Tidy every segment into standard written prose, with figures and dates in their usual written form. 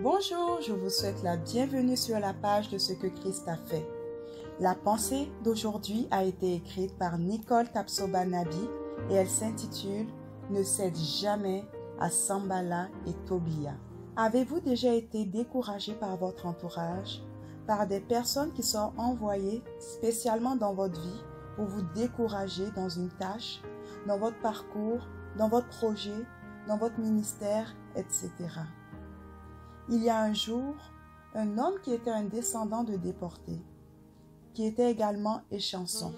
Bonjour, je vous souhaite la bienvenue sur la page de ce que Christ a fait. La pensée d'aujourd'hui a été écrite par Nicole Kapsoba-Nabi et elle s'intitule « Ne cède jamais à Sanballat et Tobia ». Avez-vous déjà été découragé par votre entourage, par des personnes qui sont envoyées spécialement dans votre vie pour vous décourager dans une tâche, dans votre parcours, dans votre projet, dans votre ministère, etc. Il y a un jour, un homme qui était un descendant de déportés, qui était également échanson,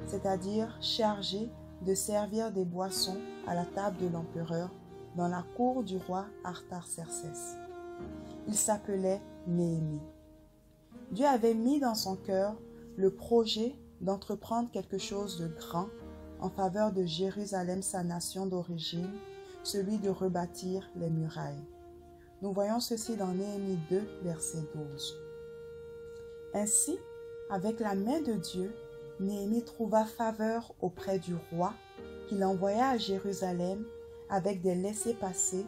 c'est-à-dire chargé de servir des boissons à la table de l'empereur dans la cour du roi Artaxerxès. Il s'appelait Néhémie. Dieu avait mis dans son cœur le projet d'entreprendre quelque chose de grand en faveur de Jérusalem, sa nation d'origine, celui de rebâtir les murailles. Nous voyons ceci dans Néhémie 2, verset 12. Ainsi, avec la main de Dieu, Néhémie trouva faveur auprès du roi qui l'envoya à Jérusalem avec des laissez-passer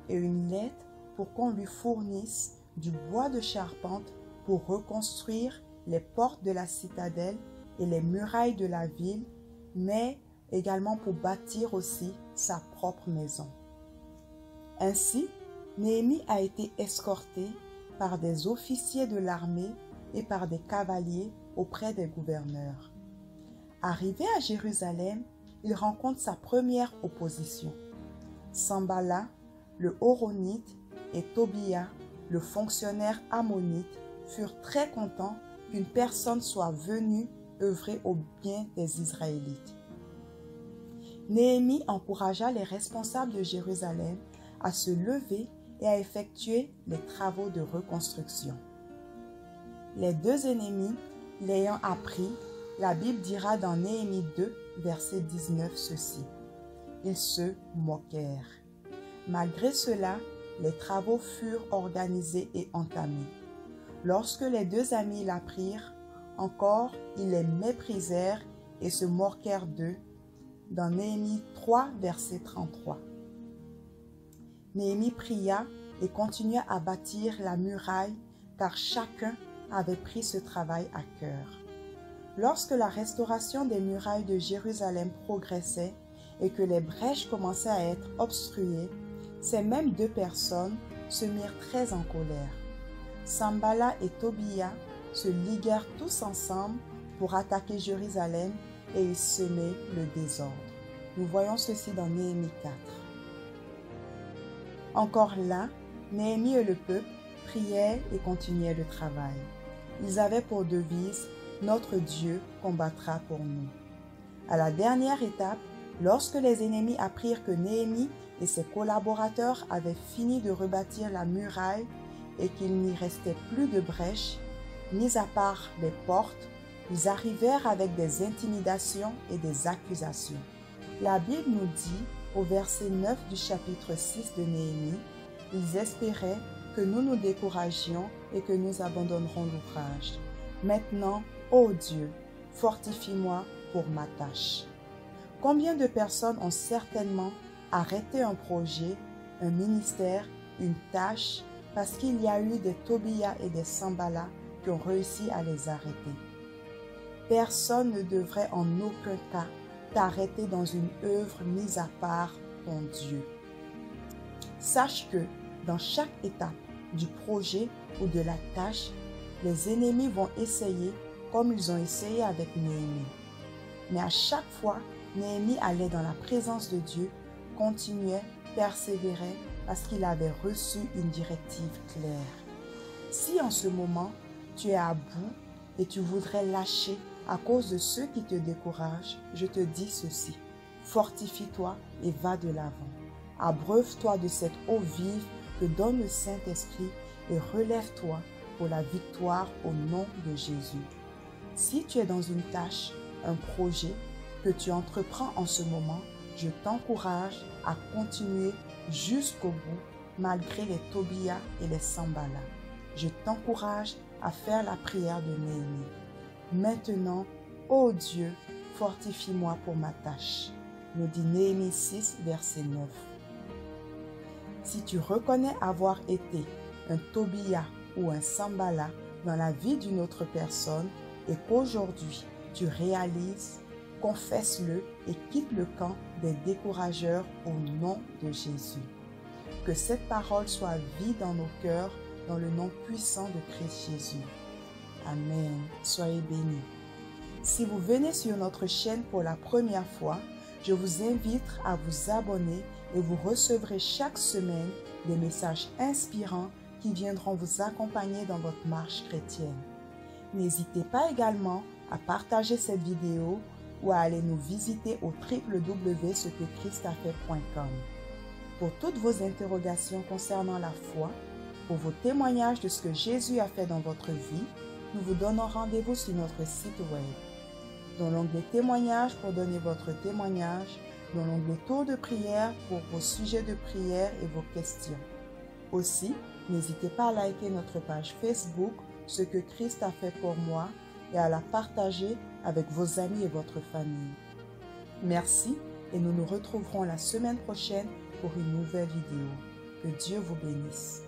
et une lettre pour qu'on lui fournisse du bois de charpente pour reconstruire les portes de la citadelle et les murailles de la ville, mais également pour bâtir aussi sa propre maison. Ainsi, Néhémie a été escorté par des officiers de l'armée et par des cavaliers auprès des gouverneurs. Arrivé à Jérusalem, il rencontre sa première opposition. Sanballat, le Horonite, et Tobia, le fonctionnaire ammonite, furent très contents qu'une personne soit venue œuvrer au bien des Israélites. Néhémie encouragea les responsables de Jérusalem à se lever et à effectuer les travaux de reconstruction. Les deux ennemis l'ayant appris, la Bible dira dans Néhémie 2, verset 19 ceci. Ils se moquèrent. Malgré cela, les travaux furent organisés et entamés. Lorsque les deux amis l'apprirent, encore ils les méprisèrent et se moquèrent d'eux. Dans Néhémie 3, verset 33. Néhémie pria et continua à bâtir la muraille car chacun avait pris ce travail à cœur. Lorsque la restauration des murailles de Jérusalem progressait et que les brèches commençaient à être obstruées, ces mêmes deux personnes se mirent très en colère. Sanballat et Tobia se liguèrent tous ensemble pour attaquer Jérusalem et y semer le désordre. Nous voyons ceci dans Néhémie 4. Encore là, Néhémie et le peuple priaient et continuaient le travail. Ils avaient pour devise « Notre Dieu combattra pour nous ». À la dernière étape, lorsque les ennemis apprirent que Néhémie et ses collaborateurs avaient fini de rebâtir la muraille et qu'il n'y restait plus de brèches, mis à part les portes, ils arrivèrent avec des intimidations et des accusations. La Bible nous dit, au verset 9 du chapitre 6 de Néhémie, ils espéraient que nous nous découragions et que nous abandonnerons l'ouvrage. Maintenant, ô Dieu, fortifie-moi pour ma tâche. Combien de personnes ont certainement arrêté un projet, un ministère, une tâche, parce qu'il y a eu des Tobia et des Sanballat qui ont réussi à les arrêter. Personne ne devrait en aucun cas t'arrêter dans une œuvre mise à part ton Dieu. Sache que dans chaque étape du projet ou de la tâche, les ennemis vont essayer comme ils ont essayé avec Néhémie. Mais à chaque fois, Néhémie allait dans la présence de Dieu, continuait, persévérait parce qu'il avait reçu une directive claire. Si en ce moment, tu es à bout et tu voudrais lâcher à cause de ceux qui te découragent, je te dis ceci. Fortifie-toi et va de l'avant. Abreuve-toi de cette eau vive que donne le Saint-Esprit et relève-toi pour la victoire au nom de Jésus. Si tu es dans une tâche, un projet que tu entreprends en ce moment, je t'encourage à continuer jusqu'au bout malgré les Tobia et les Sanballat. Je t'encourage à faire la prière de Néhémie. Maintenant, ô Dieu, fortifie-moi pour ma tâche. Nous dit Néhémie 6, verset 9. Si tu reconnais avoir été un Tobia ou un Sambala dans la vie d'une autre personne et qu'aujourd'hui tu réalises, confesse-le et quitte le camp des décourageurs au nom de Jésus. Que cette parole soit vie dans nos cœurs dans le nom puissant de Christ Jésus. Amen. Soyez bénis. Si vous venez sur notre chaîne pour la première fois, je vous invite à vous abonner et vous recevrez chaque semaine des messages inspirants qui viendront vous accompagner dans votre marche chrétienne. N'hésitez pas également à partager cette vidéo ou à aller nous visiter au www.cequechristafait.com. Pour toutes vos interrogations concernant la foi, pour vos témoignages de ce que Jésus a fait dans votre vie, nous vous donnons rendez-vous sur notre site web. Dans l'onglet témoignages pour donner votre témoignage, dans l'onglet tour de prière pour vos sujets de prière et vos questions. Aussi, n'hésitez pas à liker notre page Facebook, Ce que Christ a fait pour moi, et à la partager avec vos amis et votre famille. Merci et nous nous retrouverons la semaine prochaine pour une nouvelle vidéo. Que Dieu vous bénisse.